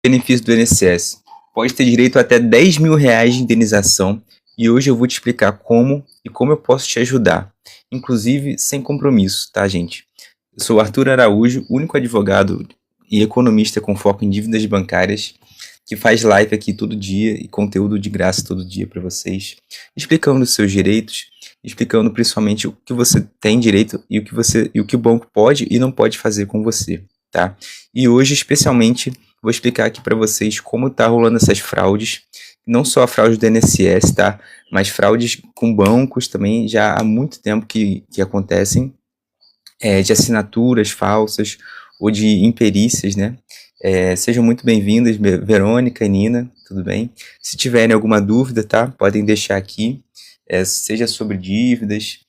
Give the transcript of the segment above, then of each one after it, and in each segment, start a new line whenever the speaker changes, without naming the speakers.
Benefício do INSS. Pode ter direito a até 10 mil reais de indenização e hoje eu vou te explicar como e como eu posso te ajudar, inclusive sem compromisso, tá, gente? Eu sou Arthur Araújo, único advogado e economista com foco em dívidas bancárias, que faz live aqui todo dia e conteúdo de graça todo dia para vocês, explicando os seus direitos, explicando principalmente o que você tem direito e o que o banco pode e não pode fazer com você, tá? E hoje, especialmente, vou explicar aqui para vocês como tá rolando essas fraudes, não só a fraude do INSS, tá? Mas fraudes com bancos também já há muito tempo que acontecem, de assinaturas falsas ou de imperícias, né? Sejam muito bem-vindas, Verônica e Nina, tudo bem? Se tiverem alguma dúvida, tá? Podem deixar aqui, seja sobre dívidas,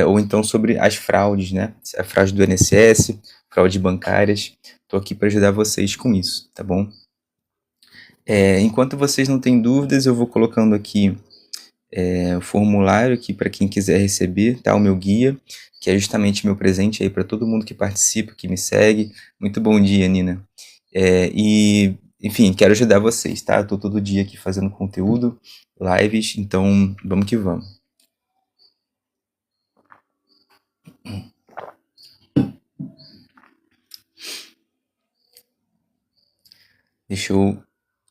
ou então sobre as fraudes, né? A fraude do INSS, fraudes bancárias. Estou aqui para ajudar vocês com isso, tá bom? Enquanto vocês não têm dúvidas, eu vou colocando aqui o formulário aqui para quem quiser receber, tá? O meu guia, que é justamente meu presente aí para todo mundo que participa, que me segue. Muito bom dia, Nina. Enfim, quero ajudar vocês, tá? Eu tô todo dia aqui fazendo conteúdo, lives, então vamos que vamos.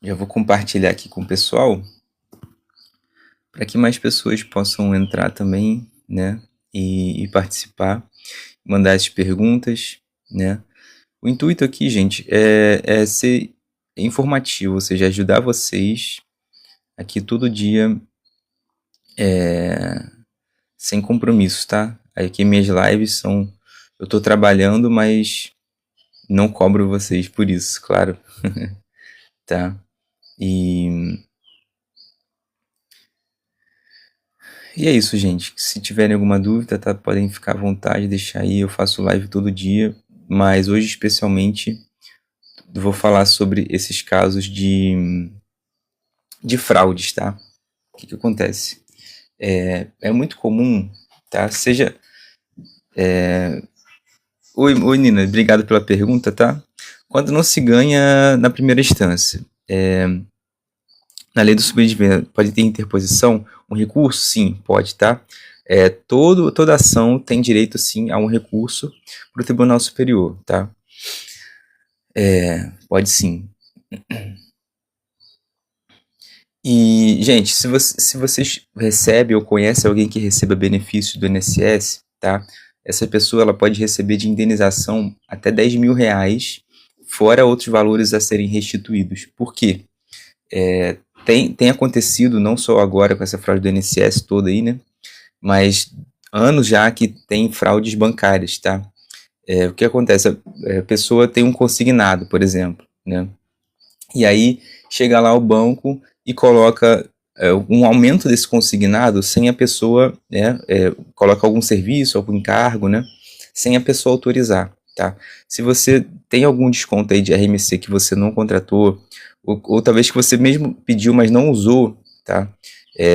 Já vou compartilhar aqui com o pessoal, para que mais pessoas possam entrar também, né? E participar, mandar as perguntas, né? O intuito aqui, gente, é ser informativo, ou seja, ajudar vocês aqui todo dia, sem compromisso, tá? Aqui minhas lives são... Eu tô trabalhando, mas não cobro vocês por isso, claro. Tá? E é isso, gente. Se tiverem alguma dúvida, tá? Podem ficar à vontade, deixar aí. Eu faço live todo dia, mas hoje especialmente vou falar sobre esses casos de fraudes, tá? O que acontece? É muito comum, tá? Oi, Nina, obrigado pela pergunta, tá? Quando não se ganha na primeira instância, na lei do subdivídeo, pode ter interposição? Um recurso? Sim, pode, tá? Toda ação tem direito, sim, a um recurso para o Tribunal Superior, tá? Pode sim. E, gente, se vocês recebem ou conhecem alguém que receba benefício do INSS, tá? Essa pessoa ela pode receber de indenização até 10 mil reais, fora outros valores a serem restituídos. Por quê? Tem acontecido, não só agora com essa fraude do INSS toda aí, né? Mas anos já que tem fraudes bancárias, tá? O que acontece? A pessoa tem um consignado, por exemplo, né? E aí chega lá o banco e coloca um aumento desse consignado sem a pessoa, né, coloca algum serviço, algum encargo, né, sem a pessoa autorizar, tá? Se você tem algum desconto aí de RMC que você não contratou, ou talvez que você mesmo pediu, mas não usou, tá?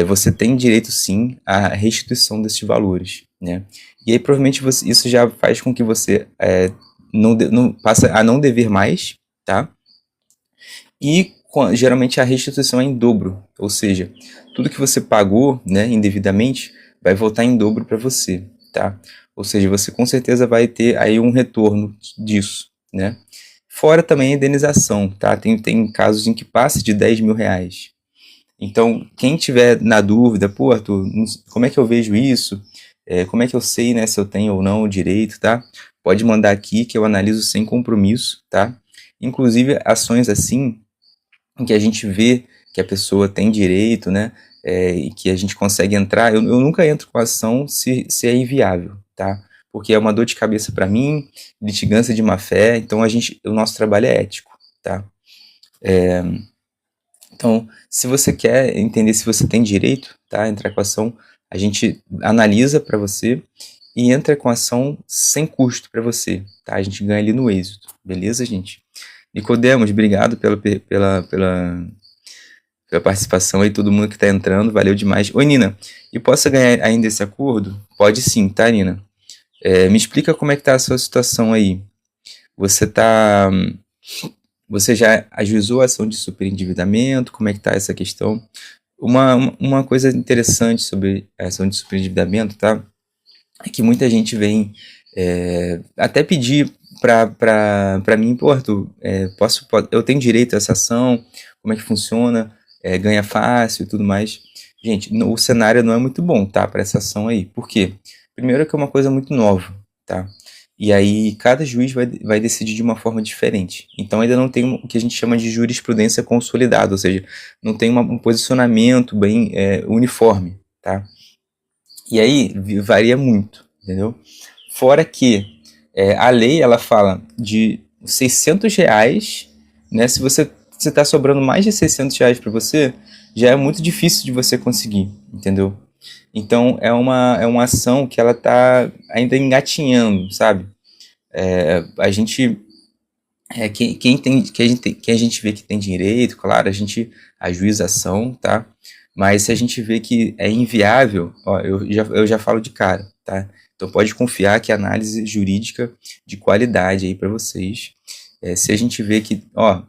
Você tem direito sim à restituição desses valores, né? E aí provavelmente isso já faz com que você não passa a não dever mais, tá? E geralmente a restituição é em dobro, ou seja, tudo que você pagou, né, indevidamente, vai voltar em dobro para você, tá? Ou seja, você com certeza vai ter aí um retorno disso, né? Fora também a indenização, tá? Tem casos em que passa de 10 mil reais. Então, quem tiver na dúvida, pô, Arthur, como é que eu vejo isso? Como é que eu sei, né, se eu tenho ou não o direito, tá? Pode mandar aqui que eu analiso sem compromisso, tá? Inclusive, ações assim, em que a gente vê que a pessoa tem direito, né, e que a gente consegue entrar, eu nunca entro com a ação se é inviável, tá? Porque é uma dor de cabeça para mim, litigância de má fé, então o nosso trabalho é ético, tá? Então, se você quer entender se você tem direito, tá, entrar com a ação, a gente analisa para você e entra com a ação sem custo para você, tá? A gente ganha ali no êxito, beleza, gente? Nicodemos, obrigado pela participação aí, todo mundo que está entrando, valeu demais. Oi, Nina, e posso ganhar ainda esse acordo? Pode sim, tá, Nina? Me explica como é que tá a sua situação aí. Você tá Você já ajuizou a ação de superendividamento? Como é que está essa questão? Uma coisa interessante sobre a ação de superendividamento, tá? É que muita gente vem até pedir para mim, pô, Arthur, eu tenho direito a essa ação? Como é que funciona? Ganha fácil e tudo mais. Gente, o cenário não é muito bom, tá, para essa ação aí. Por quê? Primeiro que é uma coisa muito nova, tá? E aí cada juiz vai decidir de uma forma diferente. Então ainda não tem o que a gente chama de jurisprudência consolidada, ou seja, não tem um posicionamento bem uniforme, tá? E aí varia muito, entendeu? Fora que a lei ela fala de R$ 600, né? Se você está sobrando mais de R$ 600 para você, já é muito difícil de você conseguir, entendeu? Então é uma ação que ela está ainda engatinhando, sabe? A gente quem a gente vê que tem direito, claro, a gente ajuiza a ação, tá? Mas se a gente vê que é inviável, ó, eu já falo de cara, tá? Então pode confiar que a análise jurídica de qualidade aí para vocês. Se a gente vê que, ó,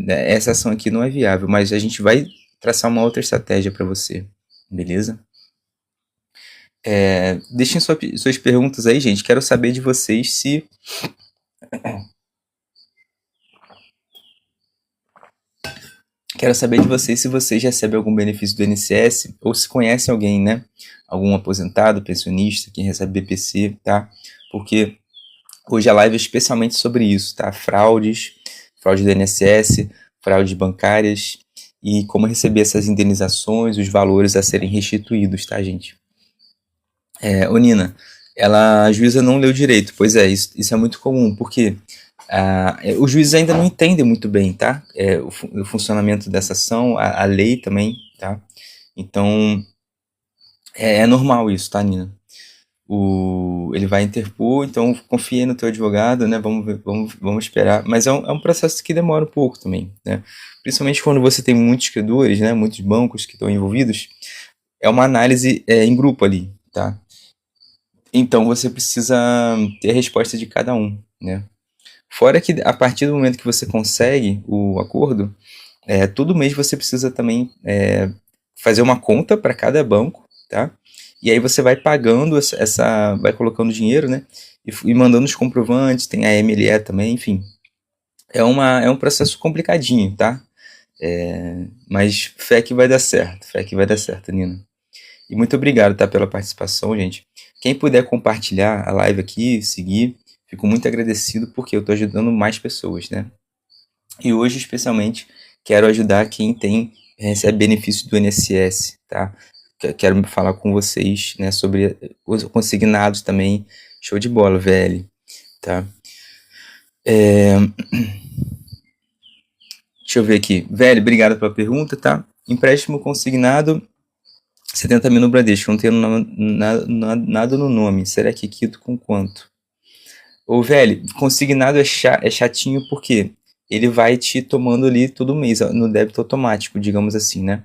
essa ação aqui não é viável, mas a gente vai traçar uma outra estratégia para você, beleza? Deixem suas perguntas aí, gente. Quero saber de vocês se vocês recebem algum benefício do INSS ou se conhecem alguém, né? Algum aposentado, pensionista que recebe BPC, tá? Porque hoje a live é especialmente sobre isso, tá? Fraude do INSS, fraudes bancárias e como receber essas indenizações, os valores a serem restituídos, tá, gente? Ô Nina, a juíza não leu direito. Pois é, isso é muito comum, porque os juízes ainda não entendem muito bem, tá? O funcionamento dessa ação, a lei também, tá? Então, é normal isso, tá, Nina? Ele vai interpor, então confie no teu advogado, né? Vamos esperar. Mas é um processo que demora um pouco também, né? Principalmente quando você tem muitos credores, né? Muitos bancos que estão envolvidos. É uma análise em grupo ali, tá? Então você precisa ter a resposta de cada um, né? Fora que a partir do momento que você consegue o acordo, todo mês você precisa também fazer uma conta para cada banco, tá? E aí você vai pagando vai colocando dinheiro, né? E mandando os comprovantes, tem a MLE também, enfim. É um processo complicadinho, tá? Mas fé que vai dar certo, Nina. E muito obrigado, tá, pela participação, gente. Quem puder compartilhar a live aqui, seguir, fico muito agradecido porque eu estou ajudando mais pessoas, né? E hoje, especialmente, quero ajudar quem recebe benefício do INSS, tá? Quero falar com vocês, né, sobre os consignados também. Show de bola, velho, tá? Deixa eu ver aqui. Velho, obrigado pela pergunta, tá? Empréstimo consignado 70 mil no Bradesco, não tenho nada no nome. Será que quito com quanto? Ô, velho, consignado é chatinho porque ele vai te tomando ali todo mês, no débito automático, digamos assim, né?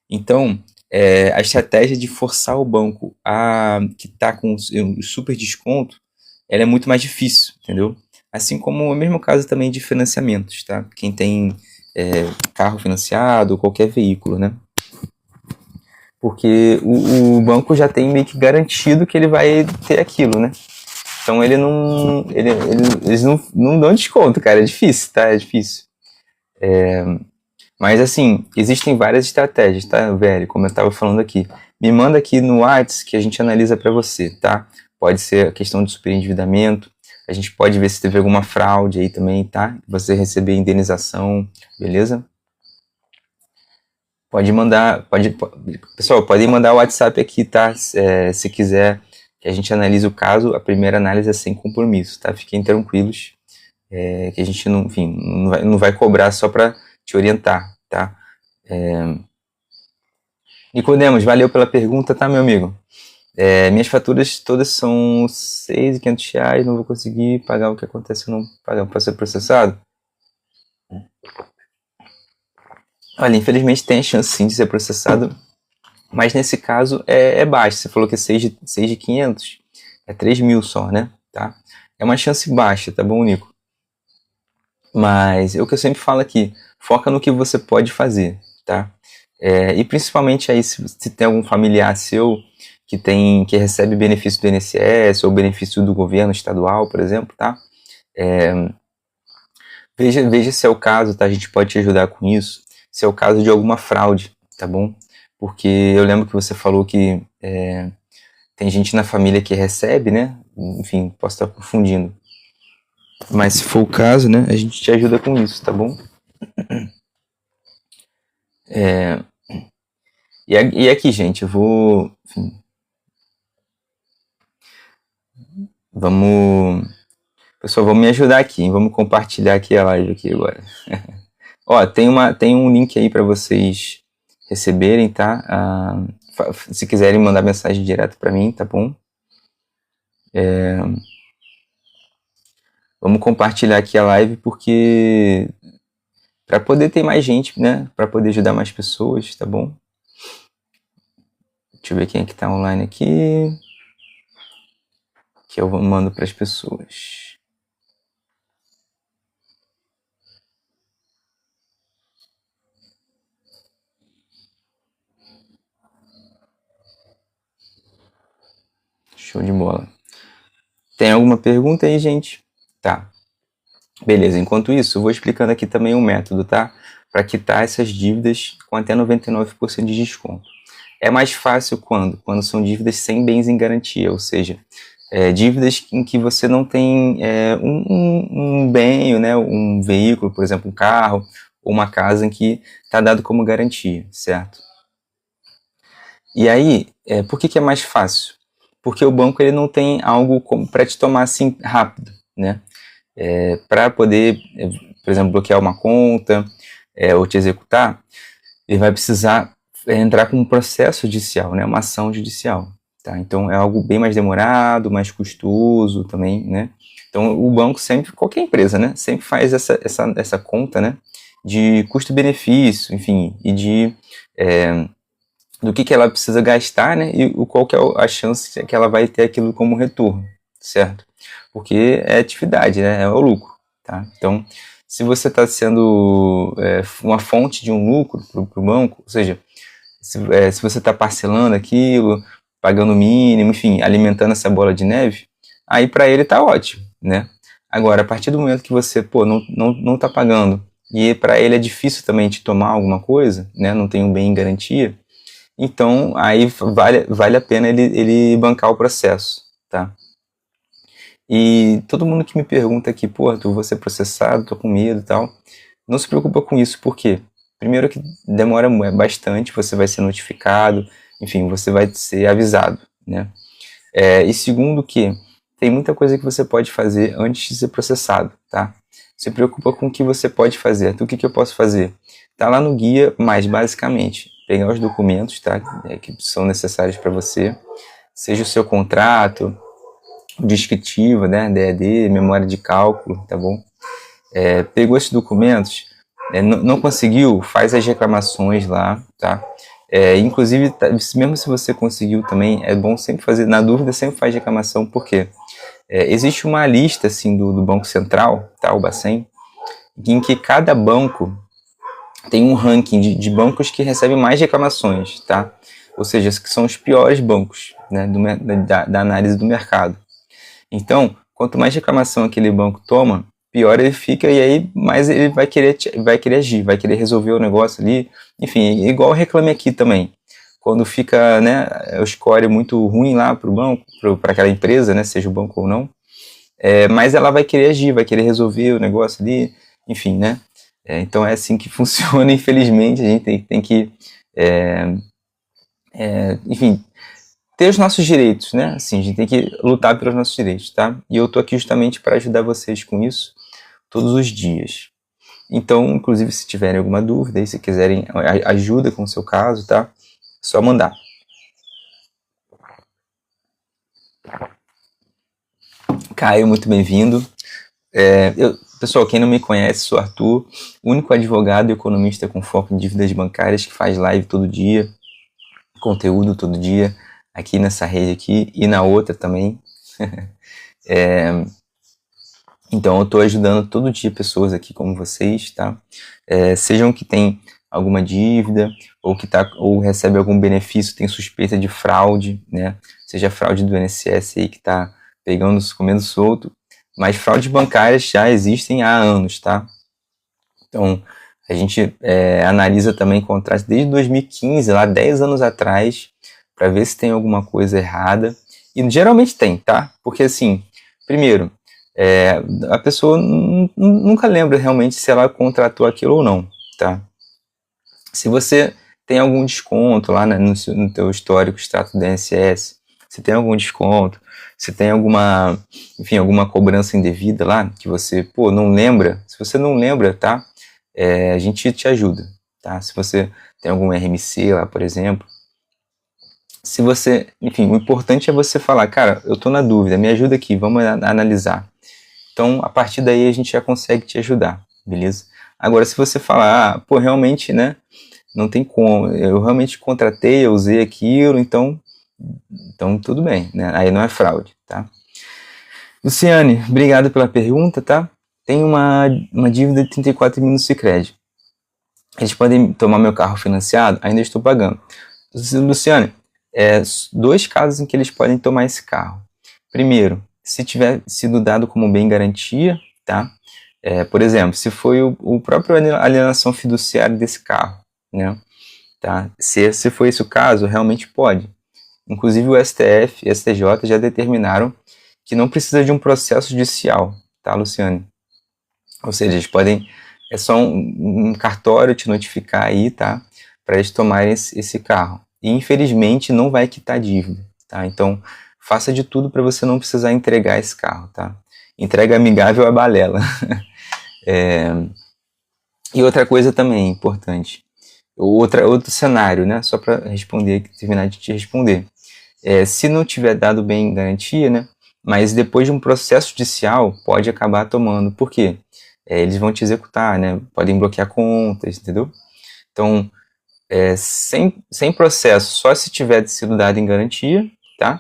Então, a estratégia de forçar o banco que está com o super desconto, ela é muito mais difícil, entendeu? Assim como o mesmo caso também de financiamentos, tá? Quem tem carro financiado ou qualquer veículo, né? Porque o banco já tem meio que garantido que ele vai ter aquilo, né? Então eles não dão desconto, cara. É difícil, tá? É difícil. Mas assim, existem várias estratégias, tá, velho? Como eu tava falando aqui. Me manda aqui no WhatsApp que a gente analisa para você, tá? Pode ser a questão de superendividamento. A gente pode ver se teve alguma fraude aí também, tá? Você receber indenização, beleza? Pode mandar, pessoal, podem mandar o WhatsApp aqui, tá? Se quiser que a gente analise o caso, a primeira análise é sem compromisso, tá? Fiquem tranquilos, que a gente não, enfim, não vai cobrar só para te orientar, tá? Nicodemos, valeu pela pergunta, tá, meu amigo? Minhas faturas todas são R$6.500, não vou conseguir pagar. O que acontece se eu não pagar para ser processado? Olha, infelizmente tem a chance sim de ser processado, mas nesse caso é baixo. Você falou que é 6.500, é 3.000 só, né? Tá? É uma chance baixa, tá bom, Nico? Mas é o que eu sempre falo aqui, foca no que você pode fazer, tá? E principalmente aí, se tem algum familiar seu que recebe benefício do INSS ou benefício do governo estadual, por exemplo, tá? Veja se é o caso, tá? A gente pode te ajudar com isso. Se é o caso de alguma fraude, tá bom? Porque eu lembro que você falou que tem gente na família que recebe, né? Enfim, posso estar confundindo. Mas se for o caso, né? A gente te ajuda com isso, tá bom? E aqui, gente, eu vou. Enfim, vamos. Pessoal, vamos me ajudar aqui, hein? Vamos compartilhar aqui a live aqui agora. Ó, tem um link aí para vocês receberem, tá? Se quiserem mandar mensagem direto para mim, tá bom? Vamos compartilhar aqui a live porque para poder ter mais gente, né? Para poder ajudar mais pessoas, tá bom? Deixa eu ver quem é que tá online aqui. Que eu mando para as pessoas. Show de bola. Tem alguma pergunta aí, gente? Tá. Beleza, enquanto isso, eu vou explicando aqui também um método, tá? Para quitar essas dívidas com até 99% de desconto. É mais fácil quando? Quando são dívidas sem bens em garantia, ou seja, dívidas em que você não tem um bem, né, um veículo, por exemplo, um carro, ou uma casa em que está dado como garantia, certo? E aí, por que é mais fácil? Porque o banco ele não tem algo para te tomar assim rápido, né? Para poder, por exemplo, bloquear uma conta ou te executar, ele vai precisar entrar com um processo judicial, né? Uma ação judicial. Tá? Então é algo bem mais demorado, mais custoso também, né? Então o banco sempre, qualquer empresa, né? Sempre faz essa conta, né? De custo-benefício, enfim, e de do que ela precisa gastar, né? E qual que é a chance que ela vai ter aquilo como retorno, certo? Porque é atividade, né? É o lucro, tá? Então, se você está sendo uma fonte de um lucro para o banco, ou seja, se você está parcelando aquilo, pagando o mínimo, enfim, alimentando essa bola de neve, aí para ele tá ótimo, né? Agora, a partir do momento que você, não tá pagando e para ele é difícil também te tomar alguma coisa, né? Não tem um bem em garantia, então aí vale a pena ele bancar o processo, tá? E todo mundo que me pergunta aqui, pô, Arthur, vou ser processado, tô com medo e tal, não se preocupa com isso, por quê? Primeiro que demora bastante, você vai ser notificado, enfim, você vai ser avisado, né? E segundo que tem muita coisa que você pode fazer antes de ser processado, tá? Se preocupa com o que você pode fazer. Então, o que eu posso fazer? Tá lá no guia, mas basicamente, pegar os documentos, tá? Que são necessários para você, seja o seu contrato, o descritivo, né? DAD, memória de cálculo, tá bom? Pegou esses documentos, não conseguiu, faz as reclamações lá, tá? Inclusive, mesmo se você conseguiu também, é bom sempre fazer, na dúvida, sempre faz reclamação, porque existe uma lista assim do Banco Central, tá? O Bacen, em que cada banco tem um ranking de bancos que recebem mais reclamações, tá? Ou seja, que são os piores bancos, né, da análise do mercado. Então, quanto mais reclamação aquele banco toma, pior ele fica e aí mais ele vai querer agir, vai querer resolver o negócio ali. Enfim, igual Reclame Aqui também. Quando fica, né, o score muito ruim lá para o banco, para aquela empresa, né, seja o banco ou não, mas ela vai querer agir, vai querer resolver o negócio ali, enfim, né? Então é assim que funciona, infelizmente, a gente tem que, enfim, ter os nossos direitos, né? Assim, a gente tem que lutar pelos nossos direitos, tá? E eu tô aqui justamente para ajudar vocês com isso todos os dias. Então, inclusive, se tiverem alguma dúvida e se quiserem ajuda com o seu caso, tá? É só mandar. Caio, muito bem-vindo. Pessoal, quem não me conhece, sou Arthur, único advogado e economista com foco em dívidas bancárias que faz live todo dia, conteúdo todo dia, aqui nessa rede aqui e na outra também. Então eu estou ajudando todo dia pessoas aqui como vocês, tá? Sejam que tem alguma dívida ou recebe algum benefício, tem suspeita de fraude, né? Seja fraude do INSS aí que está pegando, comendo solto, mas fraudes bancárias já existem há anos, tá? Então a gente analisa também contratos desde 2015, lá 10 anos atrás, para ver se tem alguma coisa errada. E geralmente tem, tá? Porque assim, primeiro, a pessoa nunca lembra realmente se ela contratou aquilo ou não, tá? Se você tem algum desconto lá no teu histórico extrato do INSS, se tem algum desconto, se tem alguma cobrança indevida lá, que você, não lembra, se você não lembra, tá? A gente te ajuda, tá? Se você tem algum RMC lá, por exemplo, se você, o importante é você falar, cara, eu tô na dúvida, me ajuda aqui, vamos analisar. Então, a partir daí a gente já consegue te ajudar, beleza? Agora, se você falar, realmente, né, não tem como, eu realmente contratei, eu usei aquilo, então tudo bem, né? Aí não é fraude, tá? Luciane, obrigado pela pergunta, tá? Tem uma dívida de 34 mil no Sicredi. Eles podem tomar meu carro financiado? Ainda estou pagando. Luciane, 2 casos em que eles podem tomar esse carro. Primeiro, se tiver sido dado como bem garantia, tá? Por exemplo, se foi o próprio alienação fiduciária desse carro, né? Tá? Se foi esse o caso, realmente pode. Inclusive o STF e STJ já determinaram que não precisa de um processo judicial, tá, Luciane? Ou seja, eles podem, é só um cartório te notificar aí, tá? Para eles tomarem esse carro. E infelizmente não vai quitar a dívida, tá? Então faça de tudo para você não precisar entregar esse carro, tá? Entrega amigável à balela. E outra coisa também importante, outro cenário, né? Só para responder, terminar de te responder. Se não tiver dado bem garantia, né? Mas depois de um processo judicial, pode acabar tomando. Por quê? Eles vão te executar, né? Podem bloquear contas, entendeu? Então, sem processo, só se tiver sido dado em garantia, tá?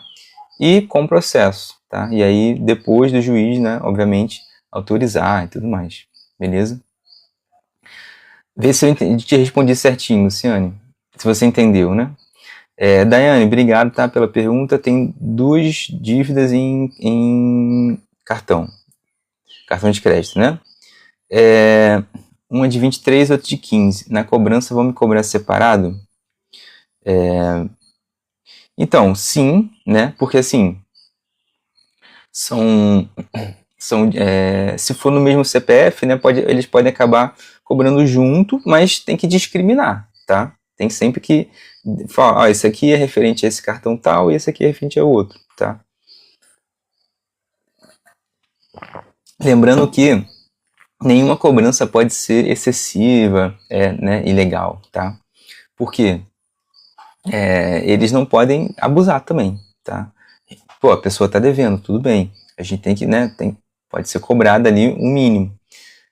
E com processo, tá? E aí, depois do juiz, né? Obviamente, autorizar e tudo mais. Beleza? Vê se eu te respondi certinho, Luciane. Se você entendeu, né? Daiane, obrigado, tá, pela pergunta. Tem 2 dívidas em cartão de crédito, né? Uma de 23, outra de 15. Na cobrança, vão me cobrar separado? Então, sim, né? Porque assim, se for no mesmo CPF, né? Eles podem acabar cobrando junto, mas tem que discriminar, tá? Tem sempre que falar, esse aqui é referente a esse cartão tal e esse aqui é referente a outro, tá? Lembrando que nenhuma cobrança pode ser excessiva, né, ilegal, tá? Por quê? Eles não podem abusar também, tá? A pessoa tá devendo, tudo bem. A gente tem que, né, pode ser cobrado ali um mínimo,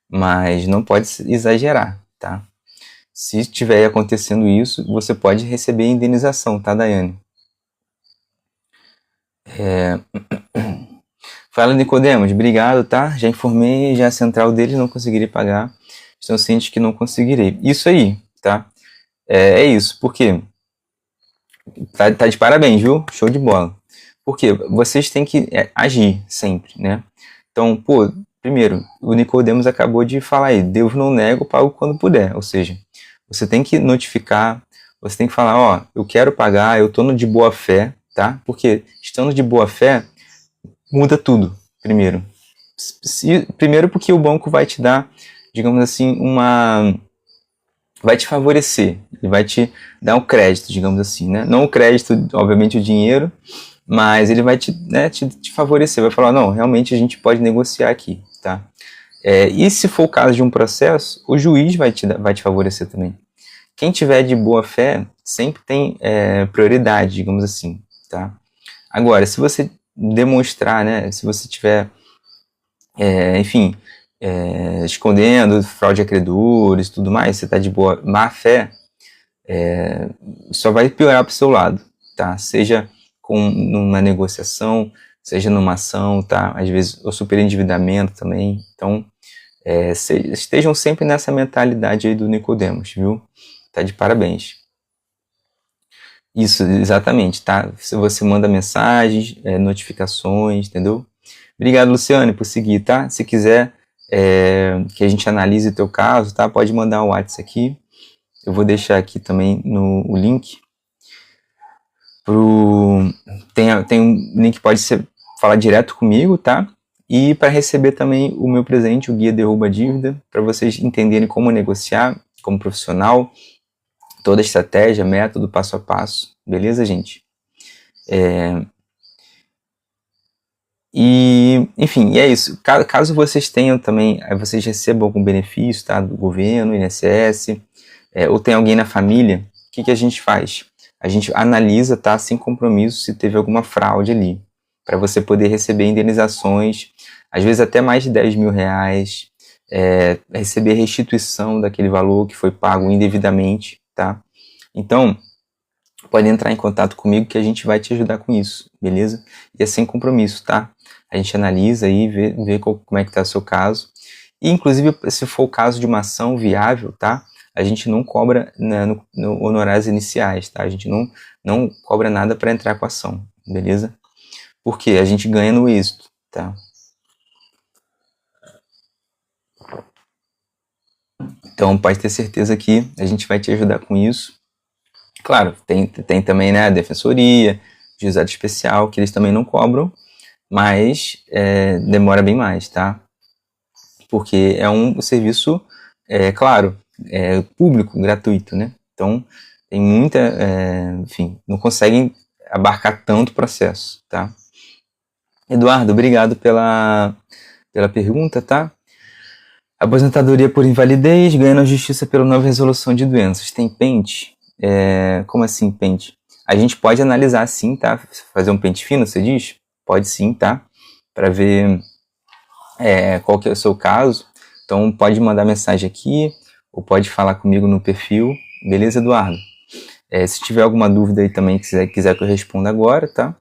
mas não pode exagerar, tá? Se estiver acontecendo isso, você pode receber indenização, tá, Daiane? Fala, Nicodemos, obrigado, tá? Já informei, já a central deles não conseguirei pagar. Estão cientes que não conseguirei. Isso aí, tá? É isso, por quê? Tá de parabéns, viu? Show de bola. Porque vocês têm que agir sempre, né? Então, primeiro, o Nicodemos acabou de falar aí, Deus não nega, eu pago quando puder. Ou seja, você tem que notificar, você tem que falar, eu quero pagar, eu tô de boa fé, tá? Porque estando de boa fé, muda tudo, primeiro. Primeiro porque o banco vai te dar, digamos assim, vai te favorecer, ele vai te dar um crédito, digamos assim, né? Não o crédito, obviamente o dinheiro, mas ele vai te favorecer, vai falar, não, realmente a gente pode negociar aqui, tá? E se for o caso de um processo, o juiz vai te favorecer também. Quem tiver de boa fé sempre tem prioridade, digamos assim, tá? Agora, se você demonstrar, né, se você tiver, escondendo fraude a credores e tudo mais, você está de boa má fé, só vai piorar para o seu lado, tá? Seja numa negociação, seja numa ação, tá? Às vezes o superendividamento também. Então, estejam sempre nessa mentalidade aí do Nicodemos, viu? Tá de parabéns. Isso, exatamente, tá? Se você manda mensagens, notificações, entendeu? Obrigado, Luciane, por seguir, tá? Se quiser que a gente analise o teu caso, tá? Pode mandar um WhatsApp aqui. Eu vou deixar aqui também o link. Tem um link que pode falar direto comigo, tá? E para receber também o meu presente, o Guia Derruba Dívida, para vocês entenderem como negociar como profissional, toda a estratégia, método, passo a passo. Beleza, gente? E, enfim, é isso. Caso vocês tenham também, vocês recebam algum benefício, tá? Do governo, INSS, ou tem alguém na família, o que a gente faz? A gente analisa, tá? Sem compromisso, se teve alguma fraude ali, para você poder receber indenizações, às vezes até mais de 10 mil reais, receber restituição daquele valor que foi pago indevidamente, tá? Então, pode entrar em contato comigo que a gente vai te ajudar com isso, beleza? E é sem compromisso, tá? A gente analisa aí, vê como é que tá o seu caso. E, inclusive, se for o caso de uma ação viável, tá? A gente não cobra no honorários iniciais, tá? A gente não cobra nada para entrar com a ação, beleza? Porque a gente ganha no êxito, tá? Então, pode ter certeza que a gente vai te ajudar com isso. Claro, tem também, né, a defensoria, juizado especial, que eles também não cobram, mas demora bem mais, tá? Porque é um serviço, claro, público, gratuito, né? Então, tem muita, enfim, não conseguem abarcar tanto processo, tá? Eduardo, obrigado pela pergunta, tá? Aposentadoria por invalidez, ganho na justiça pela nova resolução de doenças. Tem pente? Como assim pente? A gente pode analisar sim, tá? Fazer um pente fino, você diz? Pode sim, tá? Para ver qual que é o seu caso. Então pode mandar mensagem aqui, ou pode falar comigo no perfil. Beleza, Eduardo? Se tiver alguma dúvida aí também, quiser que eu responda agora, tá?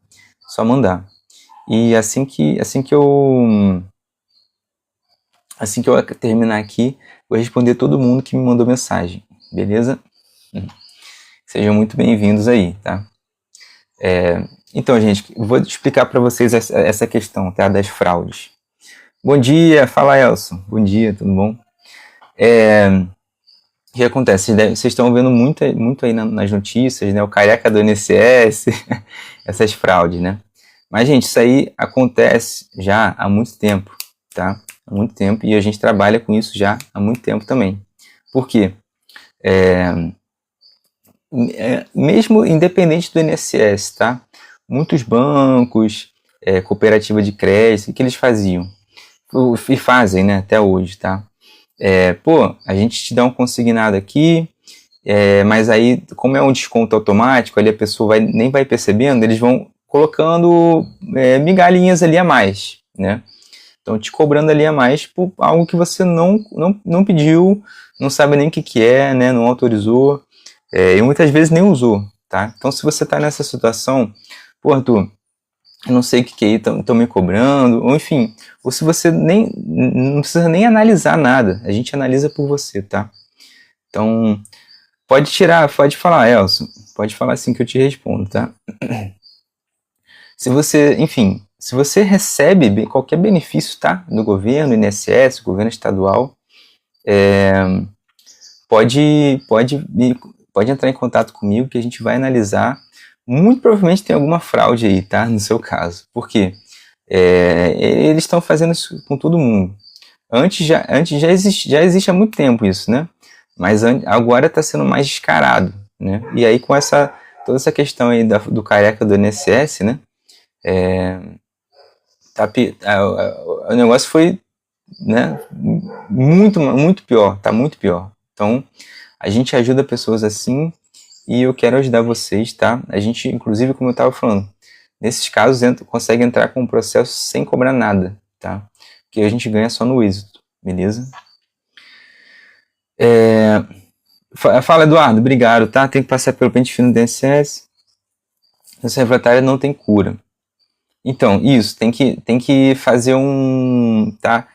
Só mandar. E assim que eu terminar aqui, vou responder todo mundo que me mandou mensagem, beleza? Sejam muito bem-vindos aí, tá? Então, gente, vou explicar para vocês essa questão, tá? Das fraudes. Bom dia, fala Elson. Bom dia, tudo bom? O que acontece? Vocês estão vendo muito aí nas notícias, né? O careca do INSS, essas fraudes, né? Mas, gente, isso aí acontece já há muito tempo, tá? Há muito tempo, e a gente trabalha com isso já há muito tempo também. Por quê? Mesmo independente do INSS, tá? Muitos bancos, cooperativa de crédito, o que eles faziam? E fazem, né? Até hoje, tá? A gente te dá um consignado aqui, mas aí, como é um desconto automático, ali a pessoa nem vai percebendo, eles vão colocando migalhinhas ali a mais, né? Então, te cobrando ali a mais por algo que você não pediu, não sabe nem o que é, né? Não autorizou, e muitas vezes nem usou, tá? Então, se você está nessa situação, pô, Arthur, eu não sei o que é, estão me cobrando, ou enfim, ou se você não precisa nem analisar nada, a gente analisa por você, tá? Então, pode falar, Elson, pode falar assim que eu te respondo, tá? Se você recebe qualquer benefício, tá? Do governo, INSS, governo estadual, pode entrar em contato comigo que a gente vai analisar. Muito provavelmente tem alguma fraude aí, tá? No seu caso. Por quê? Eles estão fazendo isso com todo mundo. Antes já existe há muito tempo isso, né? Mas agora está sendo mais descarado, né? E aí com toda essa questão aí do careca do INSS, né? O negócio foi, né? Muito, muito pior, tá muito pior. Então, a gente ajuda pessoas assim e eu quero ajudar vocês, tá? A gente, inclusive, como eu estava falando, nesses casos consegue entrar com um processo sem cobrar nada, tá? Porque a gente ganha só no êxito, beleza? Fala, Eduardo, obrigado, tá? Tem que passar pelo pente fino do INSS. Doença refratária não tem cura. Então, isso, tem que fazer tá?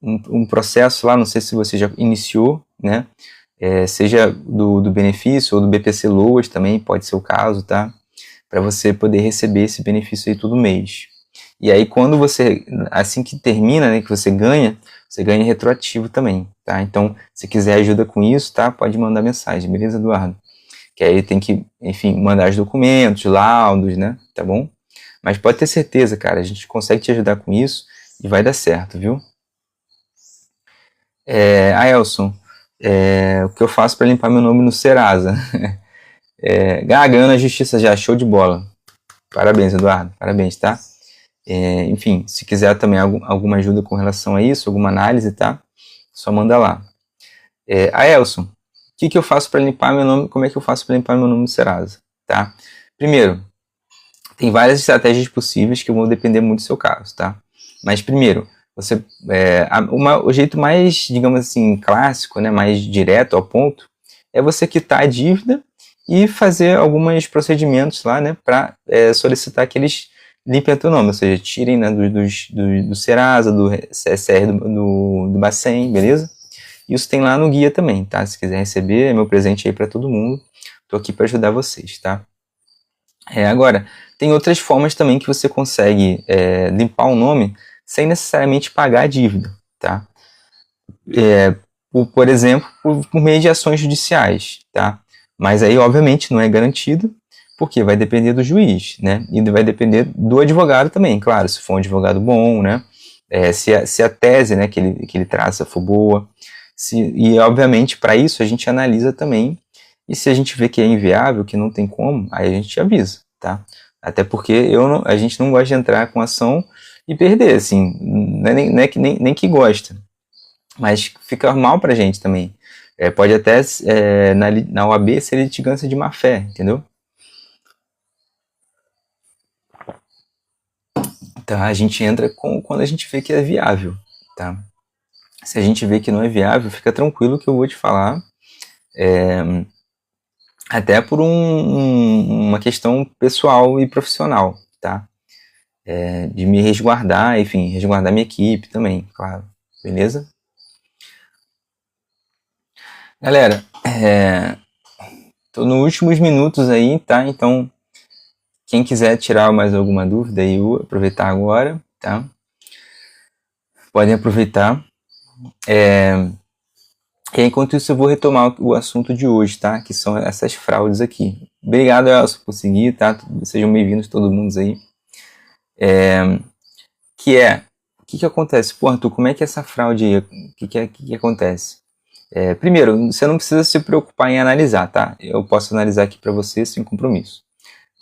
Um processo lá, não sei se você já iniciou, né? Seja do benefício ou do BPC Loas também, pode ser o caso, tá? Para você poder receber esse benefício aí todo mês. E aí quando você, assim que termina, né, que você ganha retroativo também, tá? Então, se quiser ajuda com isso, tá? Pode mandar mensagem, beleza, Eduardo? Que aí tem que, enfim, mandar os documentos, laudos, né? Tá bom? Mas pode ter certeza, cara, a gente consegue te ajudar com isso e vai dar certo, viu? Elson, o que eu faço para limpar meu nome no Serasa? Ganhando a justiça já, show de bola. Parabéns, Eduardo, parabéns, tá? Enfim, se quiser também alguma ajuda com relação a isso, alguma análise, tá? Só manda lá. Elson, o que eu faço para limpar meu nome? Como é que eu faço para limpar meu nome no Serasa? Tá? Primeiro, tem várias estratégias possíveis que vão depender muito do seu caso, tá? Mas primeiro, o jeito mais, digamos assim, clássico, né, mais direto ao ponto, é você quitar a dívida e fazer alguns procedimentos lá, né, para solicitar que eles limpem o teu nome, ou seja, tirem, né, do Serasa, do CSR do Bacen, beleza? Isso tem lá no guia também, tá? Se quiser receber, é meu presente aí para todo mundo. Tô aqui para ajudar vocês, tá? Agora, tem outras formas também que você consegue limpar o nome sem necessariamente pagar a dívida, tá? Por exemplo, por meio de ações judiciais, tá? Mas aí, obviamente, não é garantido, porque vai depender do juiz, né? E vai depender do advogado também, claro, se for um advogado bom, né? Se a tese, né, que ele traça for boa. E, obviamente, para isso a gente analisa também, e se a gente vê que é inviável, que não tem como, aí a gente avisa, tá? Até porque a gente não gosta de entrar com ação e perder, assim, não é que nem que gosta, mas fica mal pra gente também. Pode até, na OAB, ser litigância de má fé, entendeu? Tá? A gente entra quando a gente vê que é viável, tá? Se a gente vê que não é viável, fica tranquilo que eu vou te falar, até por uma questão pessoal e profissional, tá? De me resguardar, enfim, resguardar minha equipe também, claro. Beleza? Galera, tô nos últimos minutos aí, tá? Então, quem quiser tirar mais alguma dúvida aí, aproveitar agora, tá? Podem aproveitar. E enquanto isso, eu vou retomar o assunto de hoje, tá? Que são essas fraudes aqui. Obrigado, Elson, por seguir, tá? Sejam bem-vindos todo mundo aí. O que acontece? Pô, Arthur, como é que é essa fraude aí? O que acontece? Primeiro, você não precisa se preocupar em analisar, tá? Eu posso analisar aqui para você sem compromisso.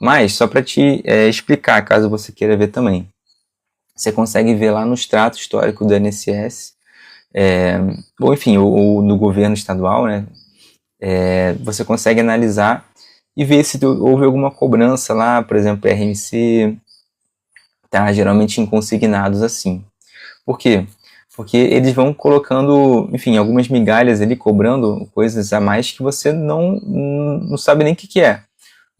Mas, só para te explicar, caso você queira ver também. Você consegue ver lá no extrato histórico do INSS, ou enfim, ou do governo estadual, né? Você consegue analisar e ver se houve alguma cobrança lá, por exemplo, RMC, tá? Geralmente em consignados assim. Por quê? Porque eles vão colocando, enfim, algumas migalhas ali, cobrando coisas a mais que você não sabe nem o que é.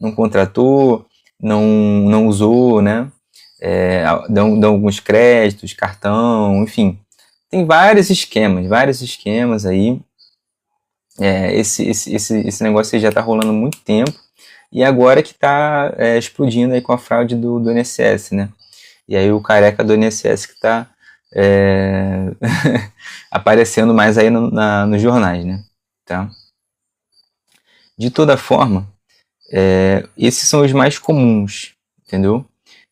Não contratou, não usou, né? Dão alguns créditos, cartão, enfim. Tem vários esquemas aí. Esse negócio aí já está rolando há muito tempo. E agora que está explodindo aí com a fraude do INSS, né? E aí o careca do INSS que está aparecendo mais aí nos jornais, né? Tá? De toda forma, esses são os mais comuns, entendeu?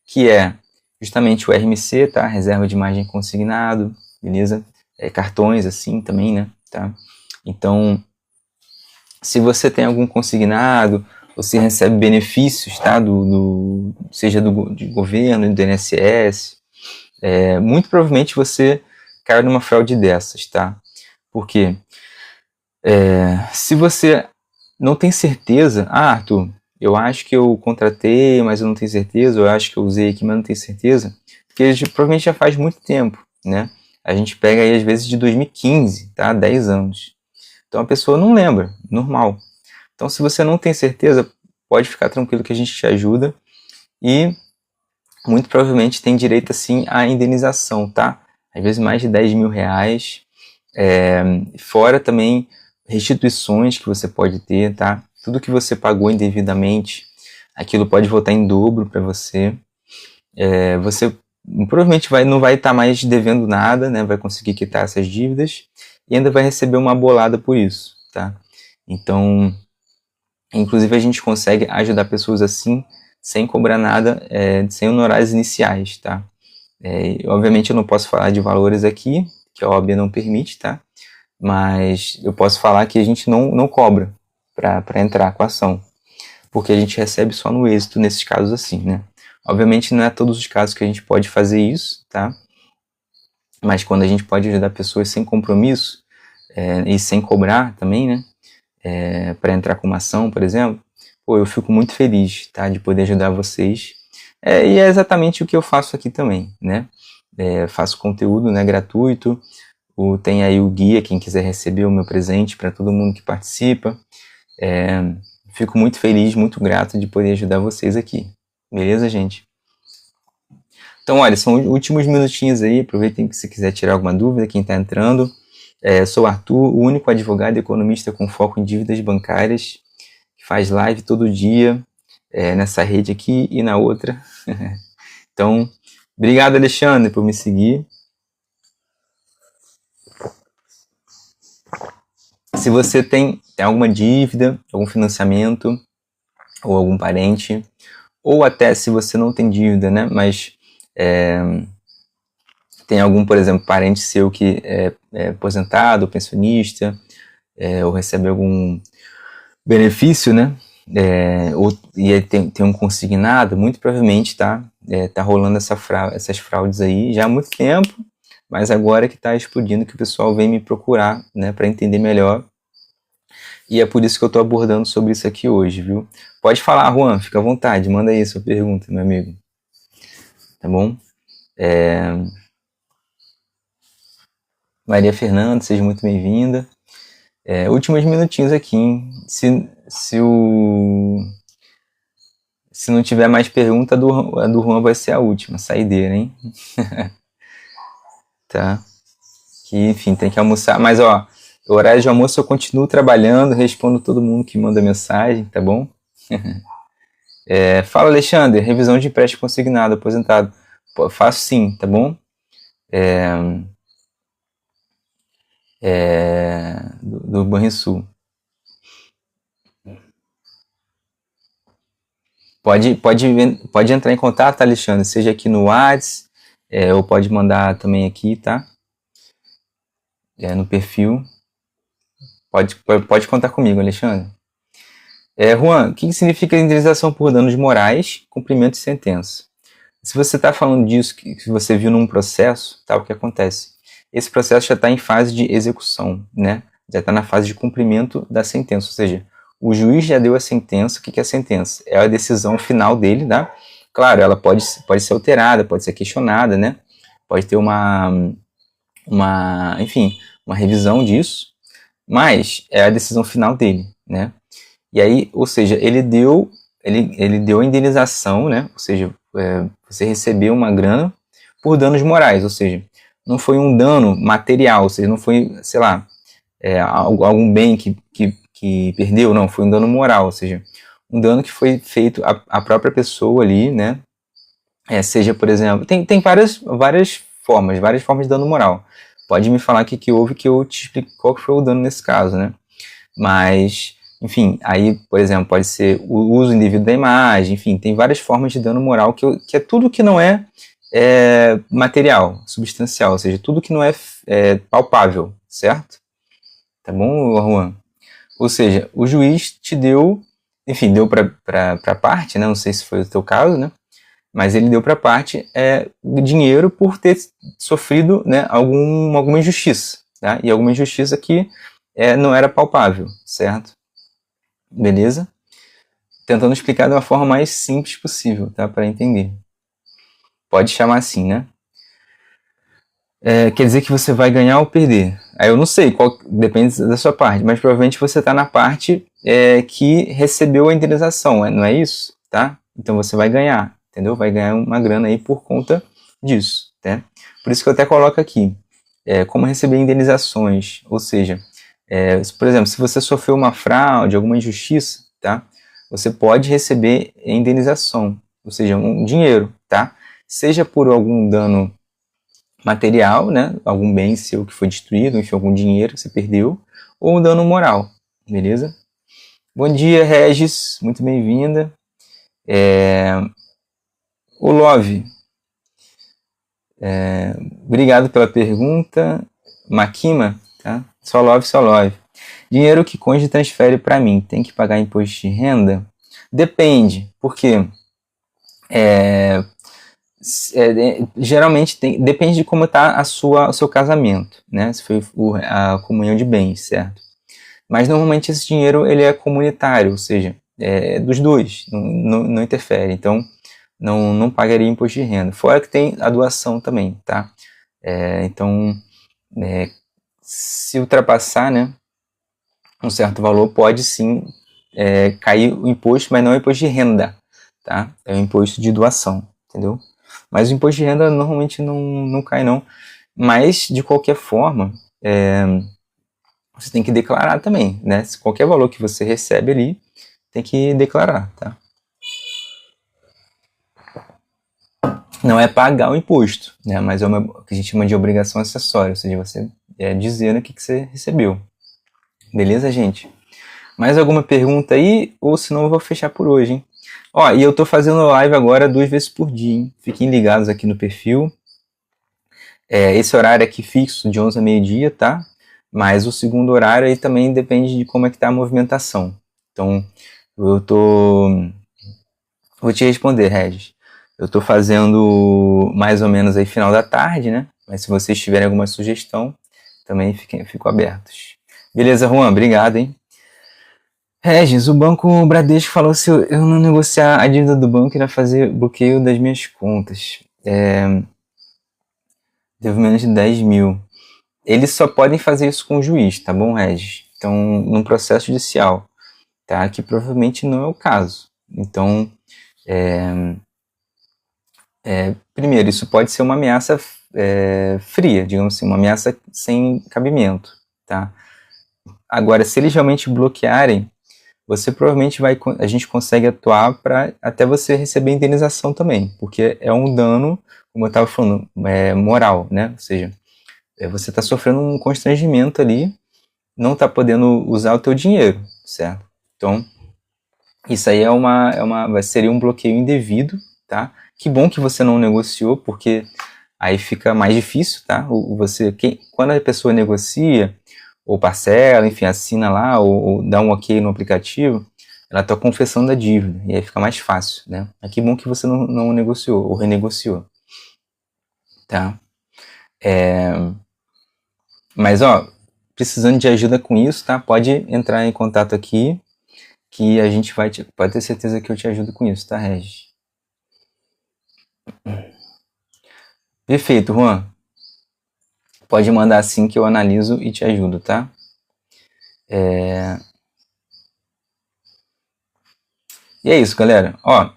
Que é justamente o RMC, tá? Reserva de margem consignado, beleza? Cartões assim também, né? Tá? Então, se você tem algum consignado, você recebe benefícios, tá? Seja de governo, do INSS, muito provavelmente você caiu numa fraude dessas, tá? Porque se você não tem certeza, Arthur, eu acho que eu contratei, mas eu não tenho certeza, eu acho que eu usei aqui, mas não tenho certeza, porque provavelmente já faz muito tempo, né? A gente pega aí às vezes de 2015, tá? 10 anos. Então a pessoa não lembra, normal. Então se você não tem certeza, pode ficar tranquilo que a gente te ajuda e muito provavelmente tem direito assim à indenização, tá? Às vezes mais de 10 mil reais, fora também restituições que você pode ter, tá? Tudo que você pagou indevidamente, aquilo pode voltar em dobro para você. Você provavelmente não vai estar mais devendo nada, né? Vai conseguir quitar essas dívidas e ainda vai receber uma bolada por isso, tá? Então, inclusive a gente consegue ajudar pessoas assim, sem cobrar nada, sem honorários iniciais, tá? Obviamente eu não posso falar de valores aqui, que a OAB não permite, tá? Mas eu posso falar que a gente não cobra para entrar com a ação, porque a gente recebe só no êxito nesses casos assim, né? Obviamente não é todos os casos que a gente pode fazer isso, tá? Mas quando a gente pode ajudar pessoas sem compromisso e sem cobrar também, né? Para entrar com uma ação, por exemplo, eu fico muito feliz, tá? De poder ajudar vocês. E é exatamente o que eu faço aqui também, né? Faço conteúdo, né, gratuito. Tem aí o guia, quem quiser receber o meu presente para todo mundo que participa. Fico muito feliz, muito grato de poder ajudar vocês aqui. Beleza, gente? Então, olha, são os últimos minutinhos aí. Aproveitem que se quiser tirar alguma dúvida, quem está entrando. Sou o Arthur, o único advogado e economista com foco em dívidas bancárias, que faz live todo dia, nessa rede aqui e na outra. Então, obrigado, Alexandre, por me seguir. Se você tem alguma dívida, algum financiamento, ou algum parente, ou até se você não tem dívida, né, mas tem algum, por exemplo, parente seu que é aposentado, pensionista, ou recebe algum benefício, né, e aí tem um consignado, muito provavelmente tá rolando essas fraudes aí já há muito tempo, mas agora que está explodindo, que o pessoal vem me procurar, né, para entender melhor. E é por isso que eu estou abordando sobre isso aqui hoje, viu? Pode falar, Juan, fica à vontade, manda aí a sua pergunta, meu amigo. Tá bom? Maria Fernanda, seja muito bem-vinda. Últimos minutinhos aqui, hein? Se não tiver mais pergunta, a do Juan vai ser a última, saideira, hein? Tá? Que, enfim, tem que almoçar. Mas, ó, o horário de almoço eu continuo trabalhando, respondo todo mundo que manda mensagem, tá bom? Fala, Alexandre, revisão de empréstimo consignado, aposentado. Pô, faço sim, tá bom? Do Banrisul. Pode entrar em contato, Alexandre, seja aqui no WhatsApp, ou pode mandar também aqui, tá? No perfil. Pode contar comigo, Alexandre. Juan, o que significa indenização por danos morais, cumprimento de sentença? Se você está falando disso, que você viu num processo, tá, o que acontece? Esse processo já está em fase de execução, né? Já está na fase de cumprimento da sentença, ou seja, o juiz já deu a sentença. O que é a sentença? É a decisão final dele, tá? Claro, ela pode ser alterada, pode ser questionada, né? Pode ter enfim, uma revisão disso, mas é a decisão final dele, né? E aí, ou seja, ele deu a indenização, né? Ou seja, você recebeu uma grana por danos morais, ou seja, não foi um dano material, ou seja, não foi, sei lá, algum bem que perdeu, não, foi um dano moral, ou seja, um dano que foi feito à própria pessoa ali, né? Seja, por exemplo, tem várias formas de dano moral. Pode me falar o que houve que eu te explico qual que foi o dano nesse caso, né? Mas, enfim, aí, por exemplo, pode ser o uso indevido da imagem, enfim, tem várias formas de dano moral que é tudo que não é material, substancial, ou seja, tudo que não é palpável, certo? Tá bom, Juan? Ou seja, o juiz te deu, enfim, deu para a parte, né? Não sei se foi o teu caso, né? Mas ele deu para a parte dinheiro por ter sofrido, né, alguma injustiça, tá? E alguma injustiça que não era palpável, certo? Beleza? Tentando explicar de uma forma mais simples possível, tá? Para entender. Pode chamar assim, né? Quer dizer que você vai ganhar ou perder. Aí eu não sei, depende da sua parte, mas provavelmente você está na parte que recebeu a indenização, não é isso? Tá? Então você vai ganhar, entendeu? Vai ganhar uma grana aí por conta disso, né? Por isso que eu até coloco aqui, como receber indenizações, ou seja, por exemplo, se você sofreu uma fraude, alguma injustiça, tá? Você pode receber indenização, ou seja, um dinheiro, tá? Seja por algum dano material, né? Algum bem seu que foi destruído, enfim, algum dinheiro que você perdeu, ou um dano moral, beleza? Bom dia, Regis, muito bem-vinda. O Love, obrigado pela pergunta. Makima, tá? Só Love, só Love. Dinheiro que cônjuge transfere para mim, tem que pagar imposto de renda? Depende, porque geralmente depende de como está o seu casamento, né? Se foi a comunhão de bens, certo? Mas normalmente esse dinheiro ele é comunitário, ou seja, dos dois, não interfere. Então não pagaria imposto de renda. Fora que tem a doação também, tá? Então se ultrapassar, né, um certo valor, pode sim cair o imposto, mas não é o imposto de renda, tá? É o imposto de doação, entendeu? Mas o imposto de renda normalmente não cai não. Mas, de qualquer forma, você tem que declarar também, né? Se qualquer valor que você recebe ali, tem que declarar, tá? Não é pagar o imposto, né? Mas é o que a gente chama de obrigação acessória, ou seja, você dizer o que você recebeu. Beleza, gente? Mais alguma pergunta aí? Ou senão eu vou fechar por hoje, hein? Ó, e eu tô fazendo live agora 2 vezes por dia, hein? Fiquem ligados aqui no perfil. Esse horário aqui fixo, de 11 a meio-dia, tá? Mas o segundo horário aí também depende de como é que tá a movimentação. Então, vou te responder, Regis. Eu tô fazendo mais ou menos aí final da tarde, né? Mas se vocês tiverem alguma sugestão, também fico abertos. Beleza, Juan? Obrigado, hein? Regis, o Banco Bradesco falou se eu não negociar a dívida do banco, irá fazer bloqueio das minhas contas. Devo menos de 10 mil. Eles só podem fazer isso com o juiz, tá bom, Regis? Então, num processo judicial, tá? Que provavelmente não é o caso. Então, primeiro, isso pode ser uma ameaça fria, digamos assim, uma ameaça sem cabimento, tá? Agora, se eles realmente bloquearem, você provavelmente a gente consegue atuar para até você receber indenização também, porque é um dano, como eu estava falando, moral, né? Ou seja, você está sofrendo um constrangimento ali, não está podendo usar o teu dinheiro, certo? Então, isso aí seria um bloqueio indevido, tá? Que bom que você não negociou, porque aí fica mais difícil, tá? Quando a pessoa negocia, ou parcela, enfim, assina lá, ou dá um ok no aplicativo, ela está confessando a dívida, e aí fica mais fácil, né? Mas que bom que você não negociou, ou renegociou, tá? Mas, ó, precisando de ajuda com isso, tá? Pode entrar em contato aqui, que a gente pode ter certeza que eu te ajudo com isso, tá, Regis? Perfeito, Juan. Pode mandar assim que eu analiso e te ajudo, tá? E é isso, galera. Ó,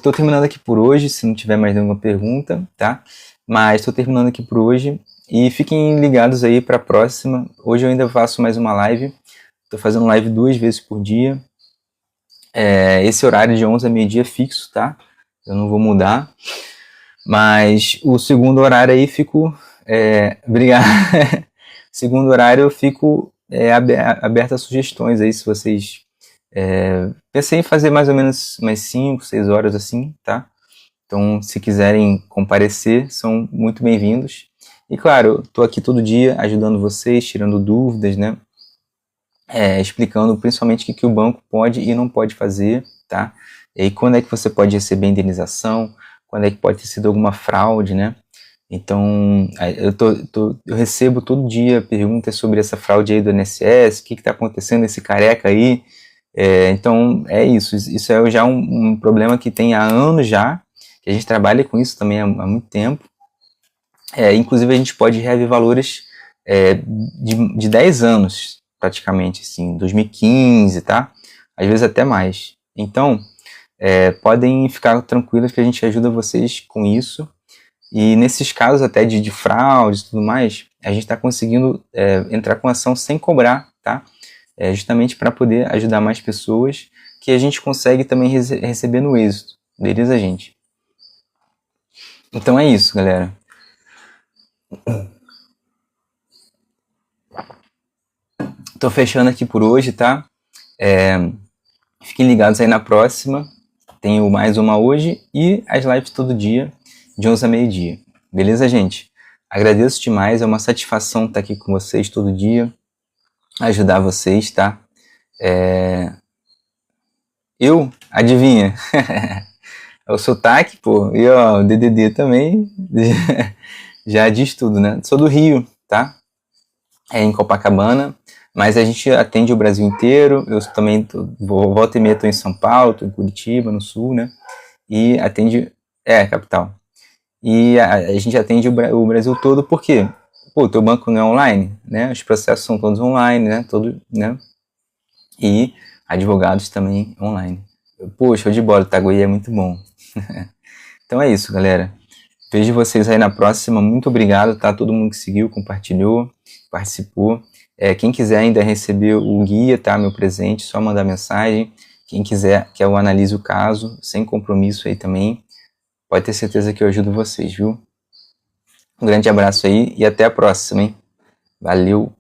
tô terminando aqui por hoje, se não tiver mais nenhuma pergunta, tá? Mas tô terminando aqui por hoje. E fiquem ligados aí pra próxima. Hoje eu ainda faço mais uma live. Tô fazendo live 2 vezes por dia. Esse horário de 11 a meio-dia é fixo, tá? Eu não vou mudar. Mas o segundo horário aí fico... obrigado. Segundo horário eu fico aberto a sugestões aí, se vocês... pensei em fazer mais ou menos umas 5, 6 horas assim, tá? Então, se quiserem comparecer, são muito bem-vindos. E claro, eu tô aqui todo dia ajudando vocês, tirando dúvidas, né? Explicando principalmente o que o banco pode e não pode fazer, tá? E aí, quando é que você pode receber indenização, quando é que pode ter sido alguma fraude, né? Então, eu recebo todo dia perguntas sobre essa fraude aí do INSS, o que está acontecendo, esse careca aí. Então, é isso. Isso é já um problema que tem há anos já, que a gente trabalha com isso também há muito tempo. Inclusive, a gente pode reaver valores de 10 anos, praticamente, assim, 2015, tá? Às vezes até mais. Então, podem ficar tranquilos que a gente ajuda vocês com isso. E nesses casos até de fraude e tudo mais, a gente está conseguindo entrar com ação sem cobrar, tá? Justamente para poder ajudar mais pessoas, que a gente consegue também receber no êxito. Beleza, gente? Então é isso, galera. Tô fechando aqui por hoje, tá? Fiquem ligados aí na próxima. Tenho mais uma hoje e as lives todo dia, de 11 a meio-dia. Beleza, gente? Agradeço demais, é uma satisfação estar aqui com vocês todo dia, ajudar vocês, tá? Adivinha? É o sotaque, pô, e ó, o DDD também já diz tudo, né? Sou do Rio, tá? Em Copacabana, mas a gente atende o Brasil inteiro. Eu também volta e meia tô em São Paulo, tô em Curitiba, no Sul, né? E atende, capital. E a gente atende o Brasil todo, por quê? Pô, o teu banco não é online, né? Os processos são todos online, né? E advogados também online. Pô, show de bola, o Itaguaí é muito bom. Então é isso, galera. Vejo vocês aí na próxima. Muito obrigado, tá? Todo mundo que seguiu, compartilhou, participou. Quem quiser ainda receber o guia, tá? Meu presente, só mandar mensagem. Quem quiser que eu analise o caso, sem compromisso aí também, pode ter certeza que eu ajudo vocês, viu? Um grande abraço aí e até a próxima, hein? Valeu!